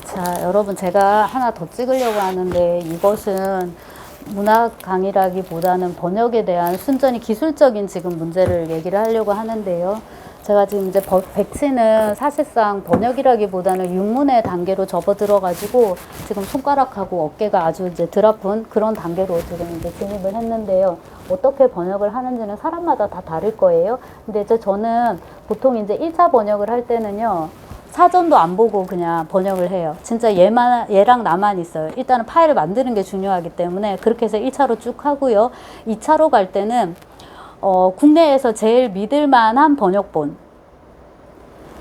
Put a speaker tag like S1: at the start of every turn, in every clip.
S1: 자, 여러분 제가 하나 더 찍으려고 하는데 이것은 문학 강의라기보다는 번역에 대한 순전히 기술적인 지금 문제를 얘기를 하려고 하는데요. 제가 지금 이제 백치는 사실상 번역이라기보다는 윤문의 단계로 접어들어가지고 지금 손가락하고 어깨가 아주 이제 덜 아픈 그런 단계로 지금 이제 진입을 했는데요. 어떻게 번역을 하는지는 사람마다 다 다를 거예요. 근데 이제 저는 보통 이제 1차 번역을 할 때는요. 사전도 안 보고 그냥 번역을 해요. 진짜 얘랑 나만 있어요. 일단은 파일을 만드는 게 중요하기 때문에 그렇게 해서 1차로 쭉 하고요. 2차로 갈 때는 국내에서 제일 믿을 만한 번역본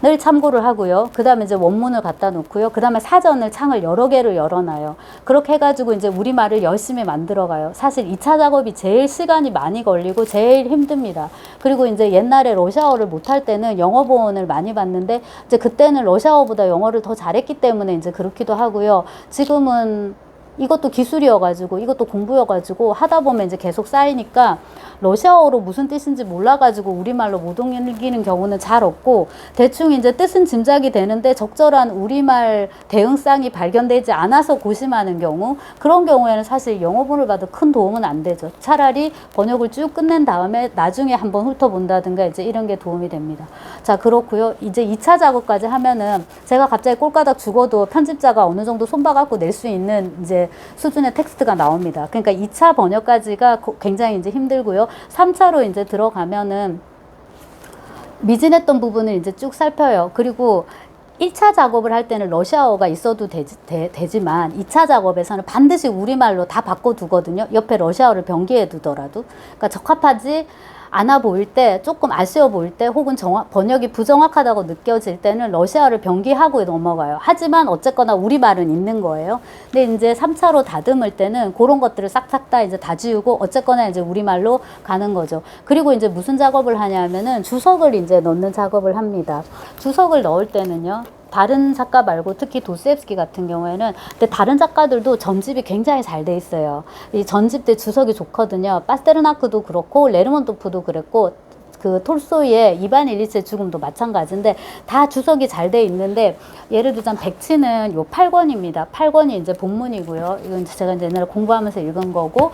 S1: 늘 참고를 하고요. 그 다음에 이제 원문을 갖다 놓고요. 그 다음에 사전을 창을 여러 개를 열어놔요. 그렇게 해가지고 이제 우리말을 열심히 만들어가요. 사실 2차 작업이 제일 시간이 많이 걸리고 제일 힘듭니다. 그리고 이제 옛날에 러시아어를 못할 때는 영어본을 많이 봤는데 이제 그때는 러시아어보다 영어를 더 잘했기 때문에 이제 그렇기도 하고요. 지금은 이것도 기술이어가지고 이것도 공부여가지고 하다 보면 이제 계속 쌓이니까 러시아어로 무슨 뜻인지 몰라가지고 우리말로 못 옮기는 경우는 잘 없고 대충 이제 뜻은 짐작이 되는데 적절한 우리말 대응상이 발견되지 않아서 고심하는 경우, 그런 경우에는 사실 영어본을 봐도 큰 도움은 안 되죠. 차라리 번역을 쭉 끝낸 다음에 나중에 한번 훑어본다든가 이제 이런 게 도움이 됩니다. 자, 그렇고요. 이제 2차 작업까지 하면은 제가 갑자기 꼴가닥 죽어도 편집자가 어느 정도 손봐갖고 낼 수 있는 이제 수준의 텍스트가 나옵니다. 그러니까 2차 번역까지가 굉장히 이제 힘들고요. 3차로 이제 들어가면은 미진했던 부분을 이제 쭉 살펴요. 그리고 1차 작업을 할 때는 러시아어가 있어도 되지만 2차 작업에서는 반드시 우리말로 다 바꿔두거든요. 옆에 러시아어를 병기해 두더라도. 그러니까 적합하지 않아 보일 때, 조금 아쉬워 보일 때, 혹은 번역이 부정확하다고 느껴질 때는 러시아어를 병기하고 넘어가요. 하지만 어쨌거나 우리말은 있는 거예요. 근데 이제 3차로 다듬을 때는 그런 것들을 싹싹 다 이제 다 지우고 어쨌거나 이제 우리말로 가는 거죠. 그리고 이제 무슨 작업을 하냐면은 주석을 이제 넣는 작업을 합니다. 주석을 넣을 때는요. 다른 작가 말고 특히 도스옙스키 같은 경우에는 근데 다른 작가들도 전집이 굉장히 잘 돼 있어요. 이 전집들 주석이 좋거든요. 파스테르나크도 그렇고 레르몬토프도 그랬고 그 톨스토이의 이반 일리치의 죽음도 마찬가지인데 다 주석이 잘 돼 있는데 예를 들자면 백치는 요 8권입니다. 8권이 이제 본문이고요. 이건 제가 이제 옛날에 공부하면서 읽은 거고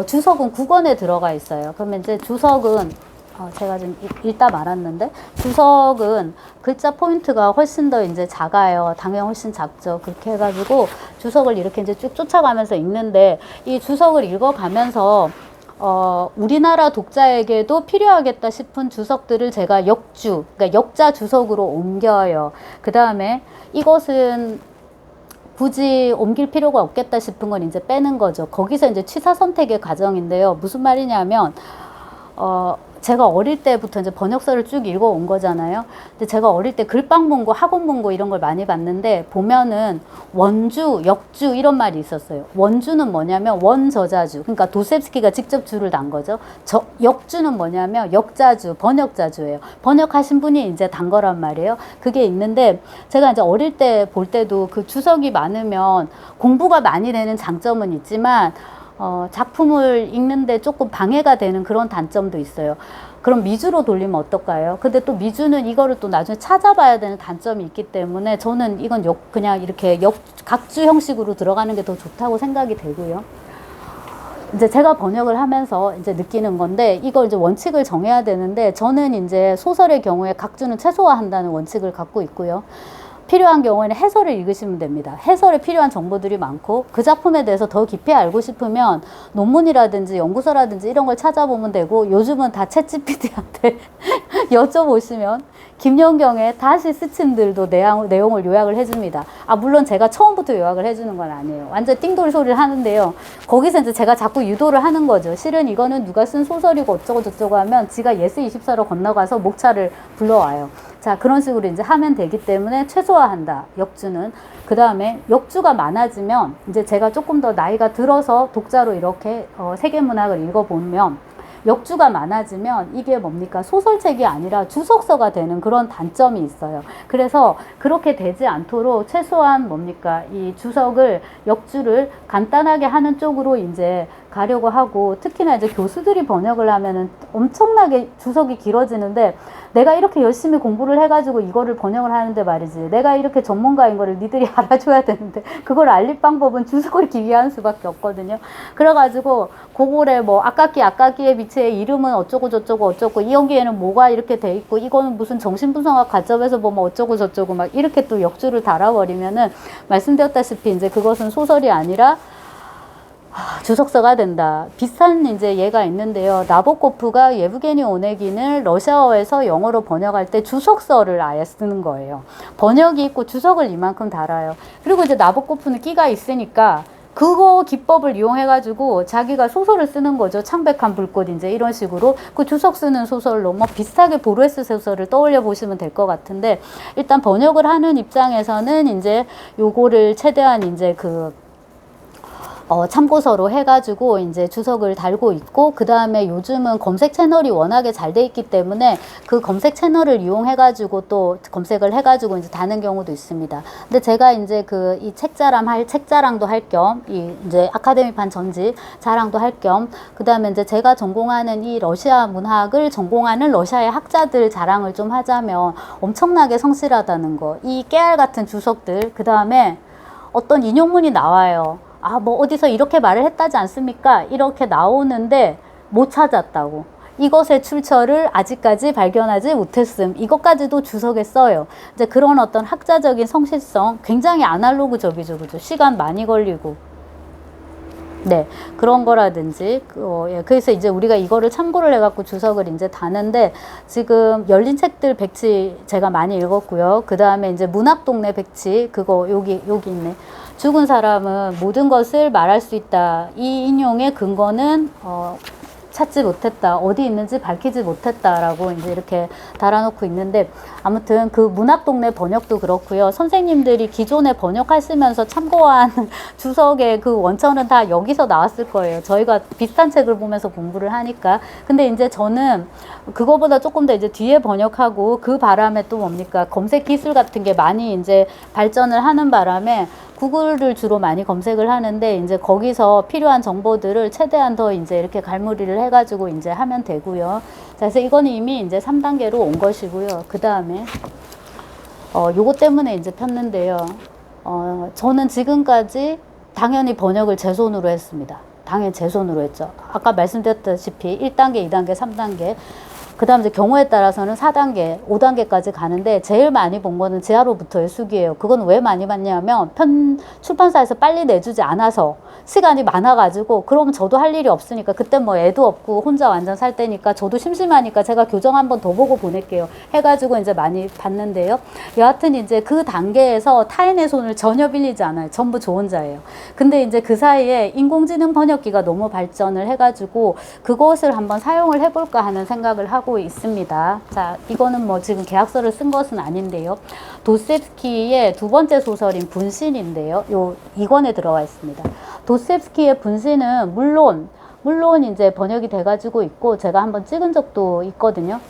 S1: 주석은 9권에 들어가 있어요. 그러면 이제 주석은 제가 좀 읽다 말았는데 주석은 글자 포인트가 훨씬 더 이제 작아요. 당연히 훨씬 작죠. 그렇게 해가지고 주석을 이렇게 이제 쭉 쫓아가면서 읽는데 이 주석을 읽어가면서 우리나라 독자에게도 필요하겠다 싶은 주석들을 제가 그러니까 역자 주석으로 옮겨요. 그 다음에 이것은 굳이 옮길 필요가 없겠다 싶은 건 이제 빼는 거죠. 거기서 이제 취사 선택의 과정인데요. 무슨 말이냐면 제가 어릴 때부터 이제 번역서를 쭉 읽어온 거잖아요. 근데 제가 어릴 때 글빵 본고 학원 본고 이런 걸 많이 봤는데 보면은 원주, 역주 이런 말이 있었어요. 원주는 뭐냐면 원저자주. 그러니까 도스옙스키가 직접 주를 단 거죠. 역주는 뭐냐면 역자주, 번역자주예요. 번역하신 분이 이제 단 거란 말이에요. 그게 있는데 제가 이제 어릴 때 볼 때도 그 주석이 많으면 공부가 많이 되는 장점은 있지만 작품을 읽는데 조금 방해가 되는 그런 단점도 있어요. 그럼 미주로 돌리면 어떨까요? 근데 또 미주는 이거를 또 나중에 찾아봐야 되는 단점이 있기 때문에 저는 이건 그냥 이렇게 각주 형식으로 들어가는 게 더 좋다고 생각이 되고요. 이제 제가 번역을 하면서 이제 느끼는 건데 이걸 이제 원칙을 정해야 되는데 저는 이제 소설의 경우에 각주는 최소화한다는 원칙을 갖고 있고요. 필요한 경우에는 해설을 읽으시면 됩니다. 해설에 필요한 정보들이 많고 그 작품에 대해서 더 깊이 알고 싶으면 논문이라든지 연구서라든지 이런 걸 찾아보면 되고 요즘은 다 챗GPT한테 여쭤보시면 김연경의 다시 스친들도 내용을 요약을 해줍니다. 물론 제가 처음부터 요약을 해주는 건 아니에요. 완전 띵돌 소리를 하는데요. 거기서 이제 제가 자꾸 유도를 하는 거죠. 실은 이거는 누가 쓴 소설이고 어쩌고 저쩌고 하면 지가 예스24로 건너가서 목차를 불러와요. 자, 그런 식으로 이제 하면 되기 때문에 최소화한다. 역주는. 그 다음에 역주가 많아지면 이제 제가 조금 더 나이가 들어서 독자로 이렇게 세계문학을 읽어보면 역주가 많아지면 이게 뭡니까? 소설책이 아니라 주석서가 되는 그런 단점이 있어요. 그래서 그렇게 되지 않도록 최소한 뭡니까? 이 주석을, 역주를 간단하게 하는 쪽으로 이제 가려고 하고, 특히나 이제 교수들이 번역을 하면은 엄청나게 주석이 길어지는데, 내가 이렇게 열심히 공부를 해가지고 이거를 번역을 하는데 말이지, 내가 이렇게 전문가인 거를 니들이 알아줘야 되는데, 그걸 알릴 방법은 주석을 기계하는 수밖에 없거든요. 그래가지고 그거래 뭐 악각기의 빛의 이름은 어쩌고 저쩌고 어쩌고, 이 여기에는 뭐가 이렇게 돼 있고, 이거는 무슨 정신분석학 관점에서 보면 어쩌고 저쩌고 막 이렇게 또 역주를 달아버리면은, 말씀드렸다시피 이제 그것은 소설이 아니라 주석서가 된다. 비슷한 이제 예가 있는데요. 나보코프가 예브게니 오네긴을 러시아어에서 영어로 번역할 때 주석서를 아예 쓰는 거예요. 번역이 있고 주석을 이만큼 달아요. 그리고 이제 나보코프는 끼가 있으니까 그거 기법을 이용해가지고 자기가 소설을 쓰는 거죠. 창백한 불꽃 이제 이런 식으로 그 주석 쓰는 소설로 뭐 비슷하게 보르헤스 소설을 떠올려 보시면 될 것 같은데, 일단 번역을 하는 입장에서는 이제 요거를 최대한 이제 참고서로 해가지고 이제 주석을 달고 있고, 그 다음에 요즘은 검색 채널이 워낙에 잘 돼 있기 때문에 그 검색 채널을 이용해가지고 또 검색을 해가지고 이제 다는 경우도 있습니다. 근데 제가 이제 이 책자랑도 할 겸, 이제 아카데미판 전집 자랑도 할 겸, 그 다음에 이제 제가 전공하는 이 러시아 문학을 전공하는 러시아의 학자들 자랑을 좀 하자면 엄청나게 성실하다는 거. 이 깨알 같은 주석들, 그 다음에 어떤 인용문이 나와요. 뭐 어디서 이렇게 말을 했다지 않습니까? 이렇게 나오는데 못 찾았다고. 이것의 출처를 아직까지 발견하지 못했음. 이것까지도 주석에 써요. 이제 그런 어떤 학자적인 성실성, 굉장히 아날로그적이죠. 그죠? 시간 많이 걸리고. 네. 그런 거라든지, 예. 그래서 이제 우리가 이거를 참고를 해갖고 주석을 이제 다는데, 지금 열린 책들 백치 제가 많이 읽었고요. 그 다음에 이제 문학동네 백치, 그거 여기 있네. 죽은 사람은 모든 것을 말할 수 있다. 이 인용의 근거는 찾지 못했다. 어디 있는지 밝히지 못했다라고 이제 이렇게 달아놓고 있는데, 아무튼 그 문학동네 번역도 그렇고요. 선생님들이 기존에 번역하시면서 참고한 주석의 그 원천은 다 여기서 나왔을 거예요. 저희가 비슷한 책을 보면서 공부를 하니까. 근데 이제 저는 그거보다 조금 더 이제 뒤에 번역하고, 그 바람에 또 뭡니까? 검색 기술 같은 게 많이 이제 발전을 하는 바람에 구글을 주로 많이 검색을 하는데, 이제 거기서 필요한 정보들을 최대한 더 이제 이렇게 갈무리를 해가지고 이제 하면 되고요. 자, 그래서 이거는 이미 이제 3단계로 온 것이고요. 그 다음에, 요거 때문에 이제 폈는데요. 저는 지금까지 당연히 번역을 제 손으로 했습니다. 당연히 제 손으로 했죠. 아까 말씀드렸다시피 1단계, 2단계, 3단계. 그 다음 이제 경우에 따라서는 4단계, 5단계까지 가는데, 제일 많이 본 거는 지하로부터의 수기예요. 그건 왜 많이 봤냐면 출판사에서 빨리 내주지 않아서 시간이 많아가지고, 그러면 저도 할 일이 없으니까, 그때 뭐 애도 없고 혼자 완전 살 때니까 저도 심심하니까 제가 교정 한번 더 보고 보낼게요 해가지고 이제 많이 봤는데요. 여하튼 이제 그 단계에서 타인의 손을 전혀 빌리지 않아요. 전부 저 혼자예요. 근데 이제 그 사이에 인공지능 번역기가 너무 발전을 해가지고 그것을 한번 사용을 해볼까 하는 생각을 하고 있습니다. 자, 이거는 뭐 지금 계약서를 쓴 것은 아닌데요. 도스옙스키의 두 번째 소설인 분신인데요. 요 2권에 들어와 있습니다. 도스옙스키의 분신은 물론 이제 번역이 돼가지고 있고, 제가 한번 찍은 적도 있거든요.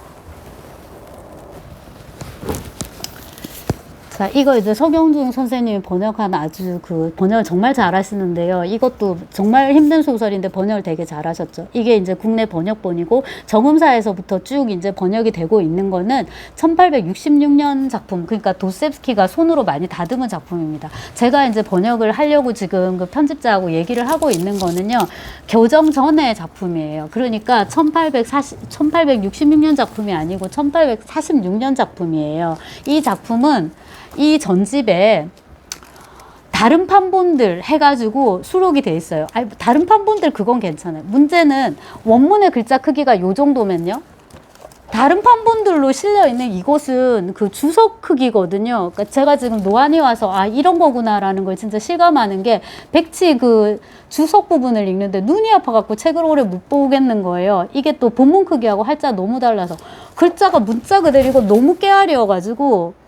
S1: 자, 이거 이제 서경중 선생님이 번역한 아주 번역을 정말 잘 하시는데요. 이것도 정말 힘든 소설인데 번역을 되게 잘 하셨죠. 이게 이제 국내 번역본이고, 정음사에서부터 쭉 이제 번역이 되고 있는 거는 1866년 작품, 그러니까 도스옙스키가 손으로 많이 다듬은 작품입니다. 제가 이제 번역을 하려고 지금 그 편집자하고 얘기를 하고 있는 거는요, 교정 전의 작품이에요. 그러니까 1866년 작품이 아니고 1846년 작품이에요. 이 작품은 이 전집에 다른 판본들 해가지고 수록이 돼 있어요. 아니, 다른 판본들 그건 괜찮아요. 문제는 원문의 글자 크기가 요 정도면요, 다른 판본들로 실려있는 이것은 그 주석 크기거든요. 그러니까 제가 지금 노안이 와서 이런 거구나라는 걸 진짜 실감하는 게, 백치 그 주석 부분을 읽는데 눈이 아파갖고 책을 오래 못 보겠는 거예요. 이게 또 본문 크기하고 할자 너무 달라서, 글자가 문자 그대로 이거 너무 깨알이어가지고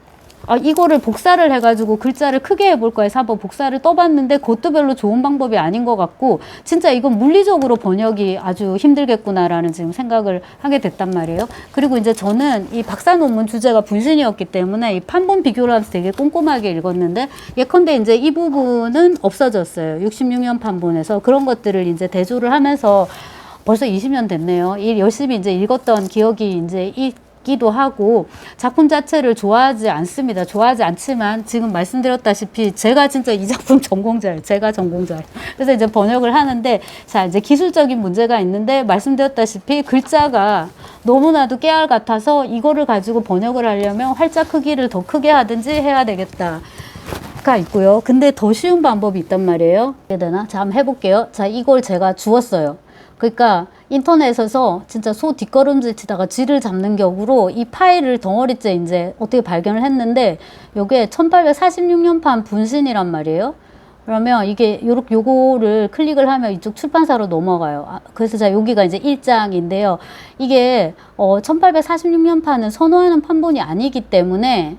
S1: 이거를 복사를 해가지고 글자를 크게 해볼까 해서 한번 복사를 떠봤는데 그것도 별로 좋은 방법이 아닌 것 같고 진짜 이건 물리적으로 번역이 아주 힘들겠구나라는 지금 생각을 하게 됐단 말이에요. 그리고 이제 저는 이 박사 논문 주제가 분신이었기 때문에 이 판본 비교를 하면서 되게 꼼꼼하게 읽었는데 예컨대 이제 이 부분은 없어졌어요. 66년 판본에서 그런 것들을 이제 대조를 하면서 벌써 20년 됐네요. 열심히 이제 읽었던 기억이 이제 기도 하고 작품 자체를 좋아하지 않습니다. 좋아하지 않지만 지금 말씀드렸다시피 제가 진짜 이 작품 전공자예요. 제가 전공자예요. 그래서 이제 번역을 하는데 자 이제 기술적인 문제가 있는데 말씀드렸다시피 글자가 너무나도 깨알 같아서 이거를 가지고 번역을 하려면 활자 크기를 더 크게 하든지 해야 되겠다. 가 있고요. 근데 더 쉬운 방법이 있단 말이에요. 해야 되나? 자 한번 해볼게요. 자 이걸 제가 주었어요. 그러니까 인터넷에서 진짜 소 뒷걸음질 치다가 쥐를 잡는 격으로 이 파일을 덩어리째 이제 어떻게 발견을 했는데 요게 1846년판 분신이란 말이에요. 그러면 이게 요거를 클릭을 하면 이쪽 출판사로 넘어가요. 그래서 자 여기가 이제 1장인데요. 이게 1846년판은 선호하는 판본이 아니기 때문에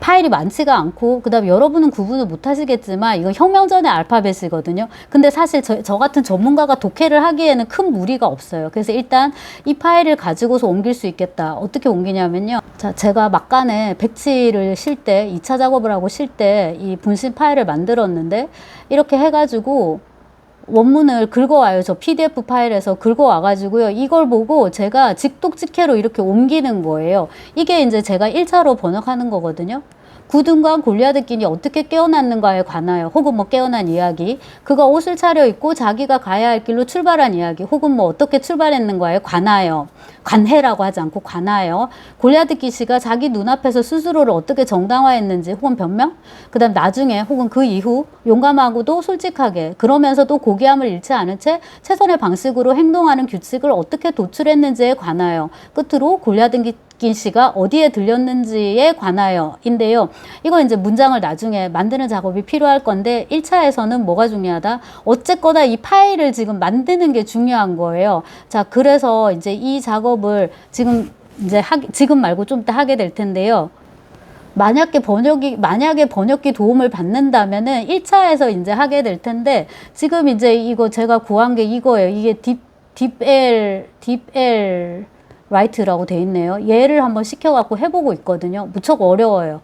S1: 파일이 많지가 않고 그 다음에 여러분은 구분을 못 하시겠지만 이건 혁명전의 알파벳이거든요. 근데 사실 저 같은 전문가가 독해를 하기에는 큰 무리가 없어요. 그래서 일단 이 파일을 가지고서 옮길 수 있겠다. 어떻게 옮기냐면요. 자, 제가 막간에 백치를 실 때 2차 작업을 하고 실 때 이 분신 파일을 만들었는데 이렇게 해가지고 원문을 긁어와요. 저 PDF 파일에서 긁어와가지고요. 이걸 보고 제가 직독직해로 이렇게 옮기는 거예요. 이게 이제 제가 1차로 번역하는 거거든요. 구dun과 골리앗끼리 어떻게 깨어났는가에 관하여 혹은 뭐 깨어난 이야기, 그가 옷을 차려입고 자기가 가야 할 길로 출발한 이야기 혹은 뭐 어떻게 출발했는가에 관하여, 관해라고 하지 않고 관하여 골리앗기시가 자기 눈앞에서 스스로를 어떻게 정당화했는지 혹은 변명, 그 다음 나중에 혹은 그 이후 용감하고도 솔직하게 그러면서도 고귀함을 잃지 않은 채 최선의 방식으로 행동하는 규칙을 어떻게 도출했는지에 관하여 끝으로 골리앗기 씨가 어디에 들렸는지에 관하여인데요. 이거 이제 문장을 나중에 만드는 작업이 필요할 건데 1차에서는 뭐가 중요하다? 어쨌거나 이 파일을 지금 만드는 게 중요한 거예요. 자, 그래서 이제 이 작업을 지금 지금 말고 좀 이따 하게 될 텐데요. 만약에 번역기 도움을 받는다면은 1차에서 이제 하게 될 텐데 지금 이제 이거 제가 구한 게 이거예요. 이게 딥L 라이트라고 돼 있네요. 얘를 한번 시켜갖고 해보고 있거든요. 무척 어려워요.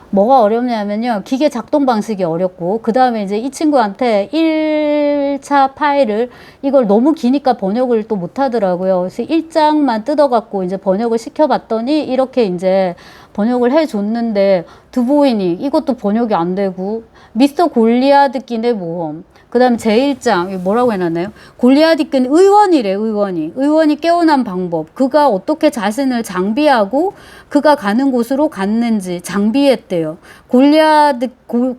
S1: 뭐가 어렵냐면요. 기계 작동 방식이 어렵고 그 다음에 이제 이 친구한테 1차 파일을 이걸 너무 기니까 번역을 또 못하더라고요. 그래서 1장만 뜯어갖고 이제 번역을 시켜봤더니 이렇게 이제 번역을 해줬는데 드보이니 이것도 번역이 안 되고 미스터 골리앗끼의 모험 그 다음에 제1장 뭐라고 해놨나요? 골리앗끼는 의원이래. 의원이 깨어난 방법, 그가 어떻게 자신을 장비하고 그가 가는 곳으로 갔는지 장비했대요.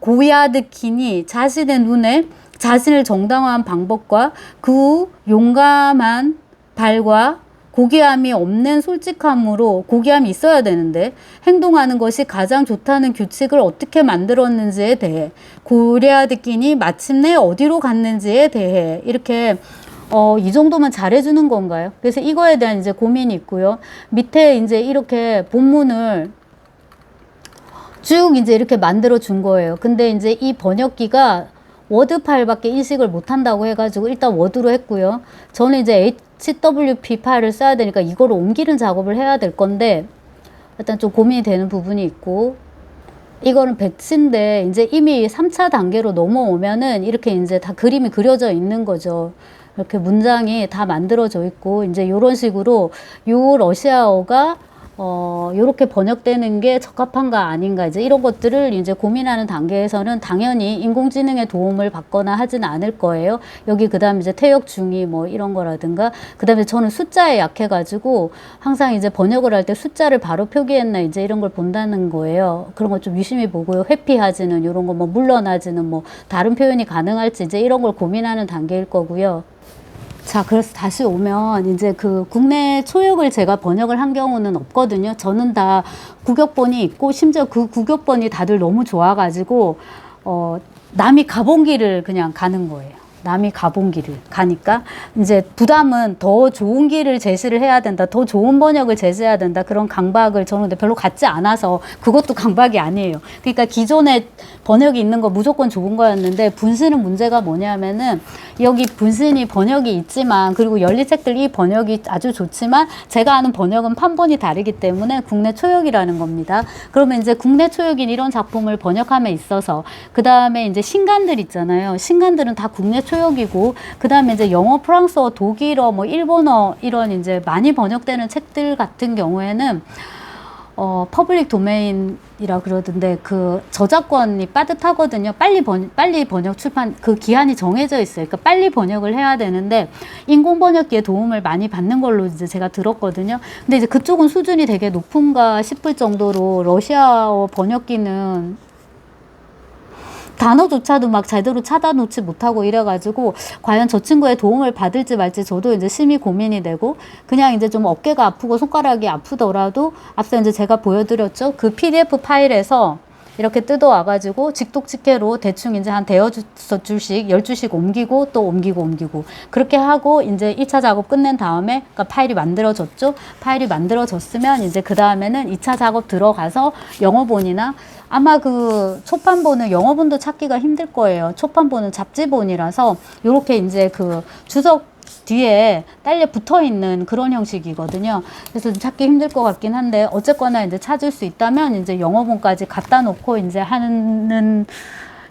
S1: 고야드킨이 자신의 눈에 자신을 정당화한 방법과 그 용감한 발과 고귀함이 없는 솔직함으로, 고귀함이 있어야 되는데 행동하는 것이 가장 좋다는 규칙을 어떻게 만들었는지에 대해, 고려드끼니 마침내 어디로 갔는지에 대해, 이렇게 이 정도면 잘해주는 건가요? 그래서 이거에 대한 이제 고민이 있고요. 밑에 이제 이렇게 본문을 쭉 이제 이렇게 만들어 준 거예요. 근데 이제 이 번역기가 워드 파일밖에 인식을 못한다고 해가지고 일단 워드로 했고요. 저는 이제 HWP 파일을 써야 되니까 이거를 옮기는 작업을 해야 될 건데 일단 좀 고민이 되는 부분이 있고, 이거는 배치인데 이제 이미 3차 단계로 넘어오면은 이렇게 이제 다 그림이 그려져 있는 거죠. 이렇게 문장이 다 만들어져 있고 이제 이런 식으로 요 러시아어가 요렇게 번역되는 게 적합한가 아닌가, 이제 이런 것들을 이제 고민하는 단계에서는 당연히 인공지능의 도움을 받거나 하지는 않을 거예요. 여기 그 다음에 이제 태역 중위 뭐 이런 거라든가, 그 다음에 저는 숫자에 약해가지고 항상 이제 번역을 할 때 숫자를 바로 표기했나 이제 이런 걸 본다는 거예요. 그런 거 좀 유심히 보고요. 회피하지는 요런 거, 뭐 물러나지는 뭐 다른 표현이 가능할지 이제 이런 걸 고민하는 단계일 거고요. 자, 그래서 다시 오면 이제 그 국내 초역을 제가 번역을 한 경우는 없거든요. 저는 다 국역본이 있고 심지어 그 국역본이 다들 너무 좋아가지고 남이 가본 길을 그냥 가는 거예요. 남이 가본 길을 가니까 이제 부담은 더 좋은 길을 제시를 해야 된다. 더 좋은 번역을 제시해야 된다. 그런 강박을 저는 근데 별로 갖지 않아서 그것도 강박이 아니에요. 그러니까 기존에 번역이 있는 거 무조건 좋은 거였는데 분신은 문제가 뭐냐면은 여기 분신이 번역이 있지만 그리고 연리책들 이 번역이 아주 좋지만 제가 아는 번역은 판본이 다르기 때문에 국내 초역이라는 겁니다. 그러면 이제 국내 초역인 이런 작품을 번역함에 있어서 그 다음에 이제 신간들 있잖아요. 신간들은 다 국내 초역이고 그 다음에 이제 영어, 프랑스어, 독일어, 뭐 일본어 이런 이제 많이 번역되는 책들 같은 경우에는 퍼블릭 도메인이라 그러던데 그 저작권이 빠듯하거든요. 빨리 번역 출판 그 기한이 정해져 있어요. 그러니까 빨리 번역을 해야 되는데 인공 번역기의 도움을 많이 받는 걸로 이제 제가 들었거든요. 근데 이제 그쪽은 수준이 되게 높은가 싶을 정도로 러시아어 번역기는 단어조차도 막 제대로 찾아놓지 못하고 이래가지고 과연 저 친구의 도움을 받을지 말지 저도 이제 심히 고민이 되고 그냥 이제 좀 어깨가 아프고 손가락이 아프더라도 앞서 이제 제가 보여드렸죠. 그 PDF 파일에서 이렇게 뜯어와가지고 직독직해로 대충 이제 한 대여섯 줄씩 10줄씩 옮기고 또 옮기고 그렇게 하고 이제 1차 작업 끝낸 다음에 그러니까 파일이 만들어졌죠. 파일이 만들어졌으면 이제 그 다음에는 2차 작업 들어가서 영어본이나 아마 그 초판본은 영어본도 찾기가 힘들 거예요. 초판본은 잡지본이라서 요렇게 이제 그 주석 뒤에 딸려 붙어 있는 그런 형식이거든요. 그래서 좀 찾기 힘들 것 같긴 한데 어쨌거나 이제 찾을 수 있다면 이제 영어본까지 갖다 놓고 이제 하는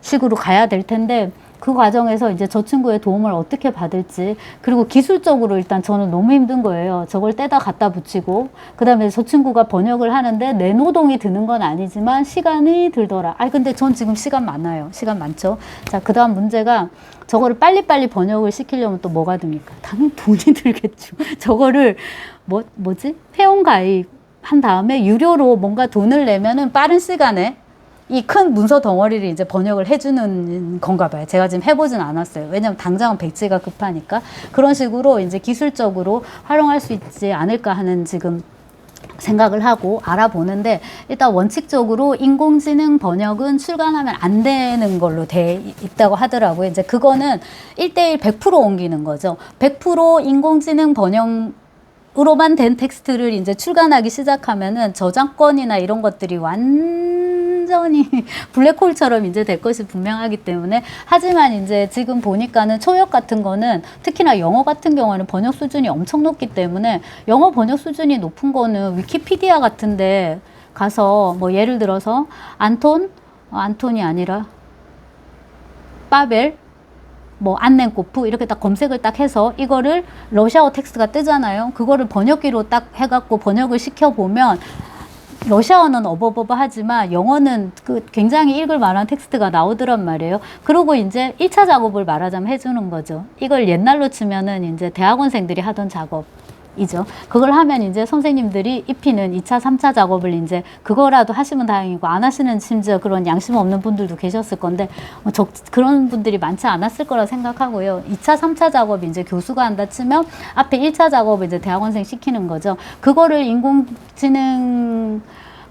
S1: 식으로 가야 될 텐데 그 과정에서 이제 저 친구의 도움을 어떻게 받을지 그리고 기술적으로 일단 저는 너무 힘든 거예요. 저걸 떼다 갖다 붙이고 그 다음에 저 친구가 번역을 하는데 내 노동이 드는 건 아니지만 시간이 들더라. 근데 전 지금 시간 많아요. 시간 많죠. 자, 그 다음 문제가 저거를 빨리빨리 번역을 시키려면 또 뭐가 듭니까? 당연히 돈이 들겠죠. 저거를 뭐지? 회원가입 한 다음에 유료로 뭔가 돈을 내면은 빠른 시간에 이 큰 문서 덩어리를 이제 번역을 해주는 건가 봐요. 제가 지금 해보진 않았어요. 왜냐면 당장은 백지가 급하니까. 그런 식으로 이제 기술적으로 활용할 수 있지 않을까 하는 지금 생각을 하고 알아보는데 일단 원칙적으로 인공지능 번역은 출간하면 안 되는 걸로 돼 있다고 하더라고요. 이제 그거는 1:1 100% 옮기는 거죠. 100% 인공지능 번역으로만 된 텍스트를 이제 출간하기 시작하면은 저작권이나 이런 것들이 완전히 블랙홀처럼 이제 될 것이 분명하기 때문에 하지만 이제 지금 보니까는 초역 같은 거는 특히나 영어 같은 경우는 번역 수준이 엄청 높기 때문에 영어 번역 수준이 높은 거는 위키피디아 같은데 가서 뭐 예를 들어서 안톤이 아니라 파벨 뭐 안넨코프 이렇게 딱 검색을 딱 해서 이거를 러시아어 텍스트가 뜨잖아요. 그거를 번역기로 딱 해갖고 번역을 시켜보면 러시아어는 어버버버 하지만 영어는 그 굉장히 읽을 만한 텍스트가 나오더란 말이에요. 그리고 이제 1차 작업을 말하자면 해주는 거죠. 이걸 옛날로 치면은 이제 대학원생들이 하던 작업이죠. 그걸 하면 이제 선생님들이 입히는 2차, 3차 작업을 이제 그거라도 하시면 다행이고 안 하시는 심지어 그런 양심 없는 분들도 계셨을 건데 그런 분들이 많지 않았을 거라 생각하고요. 2차, 3차 작업이 이제 교수가 한다 치면 앞에 1차 작업을 이제 대학원생 시키는 거죠. 그거를 인공지능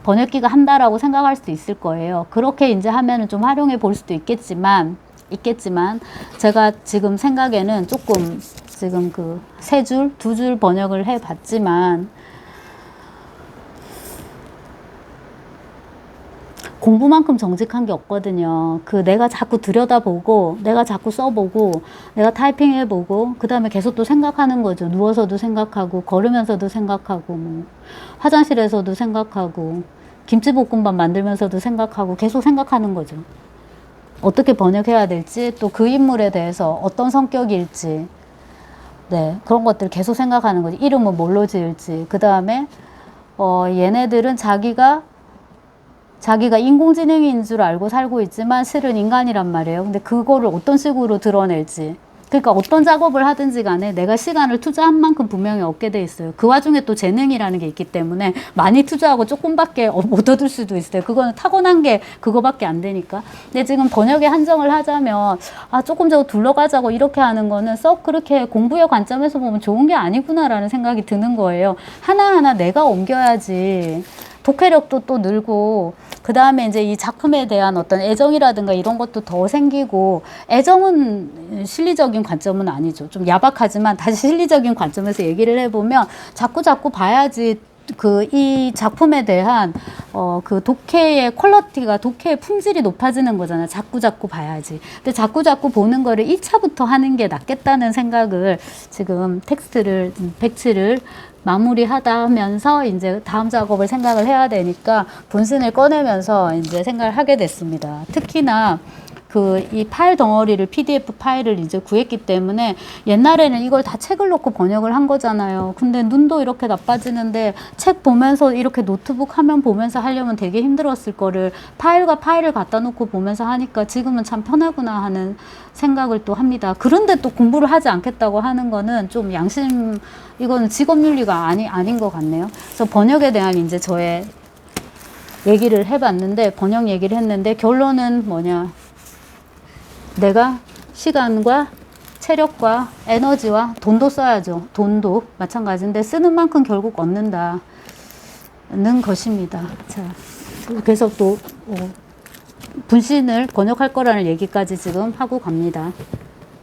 S1: 번역기가 한다라고 생각할 수도 있을 거예요. 그렇게 이제 하면은 좀 활용해 볼 수도 있겠지만 제가 지금 생각에는 조금 지금 그 3줄, 2줄 번역을 해 봤지만 공부만큼 정직한 게 없거든요. 내가 자꾸 들여다보고, 내가 자꾸 써보고, 내가 타이핑해보고, 그 다음에 계속 또 생각하는 거죠. 누워서도 생각하고, 걸으면서도 생각하고, 뭐, 화장실에서도 생각하고, 김치볶음밥 만들면서도 생각하고, 계속 생각하는 거죠. 어떻게 번역해야 될지, 또 그 인물에 대해서 어떤 성격일지, 네, 그런 것들 계속 생각하는 거죠. 이름은 뭘로 지을지. 그 다음에, 얘네들은 자기가 인공지능인 줄 알고 살고 있지만 실은 인간이란 말이에요. 근데 그거를 어떤 식으로 드러낼지. 그러니까 어떤 작업을 하든지 간에 내가 시간을 투자한 만큼 분명히 얻게 돼 있어요. 그 와중에 또 재능이라는 게 있기 때문에 많이 투자하고 조금밖에 못 얻을 수도 있어요. 그거는 타고난 게 그거밖에 안 되니까. 근데 지금 번역에 한정을 하자면 조금 저거 둘러가자고 이렇게 하는 거는 썩 그렇게 공부의 관점에서 보면 좋은 게 아니구나라는 생각이 드는 거예요. 하나하나 내가 옮겨야지 독해력도 또 늘고 그 다음에 이제 이 작품에 대한 어떤 애정이라든가 이런 것도 더 생기고, 애정은 실리적인 관점은 아니죠. 좀 야박하지만 다시 실리적인 관점에서 얘기를 해보면 자꾸 봐야지 이 작품에 대한 그 독해의 퀄리티가, 독해의 품질이 높아지는 거잖아요. 자꾸 봐야지. 근데 자꾸 보는 거를 1차부터 하는 게 낫겠다는 생각을 지금 백치를 마무리하다 하면서 이제 다음 작업을 생각을 해야 되니까 분신을 꺼내면서 이제 생각을 하게 됐습니다. 특히나 이 파일 덩어리를, PDF 파일을 이제 구했기 때문에 옛날에는 이걸 다 책을 놓고 번역을 한 거잖아요. 근데 눈도 이렇게 나빠지는데 책 보면서 이렇게 노트북 화면 보면서 하려면 되게 힘들었을 거를 파일과 파일을 갖다 놓고 보면서 하니까 지금은 참 편하구나 하는 생각을 또 합니다. 그런데 또 공부를 하지 않겠다고 하는 거는 좀 이거는 직업윤리가 아닌 것 같네요. 그래서 번역에 대한 이제 저의 얘기를 해봤는데, 번역 얘기를 했는데 결론은 뭐냐. 내가 시간과 체력과 에너지와 돈도 써야죠. 돈도 마찬가지인데 쓰는 만큼 결국 얻는다는 것입니다. 자, 그래서 또 분신을 번역할 거라는 얘기까지 지금 하고 갑니다.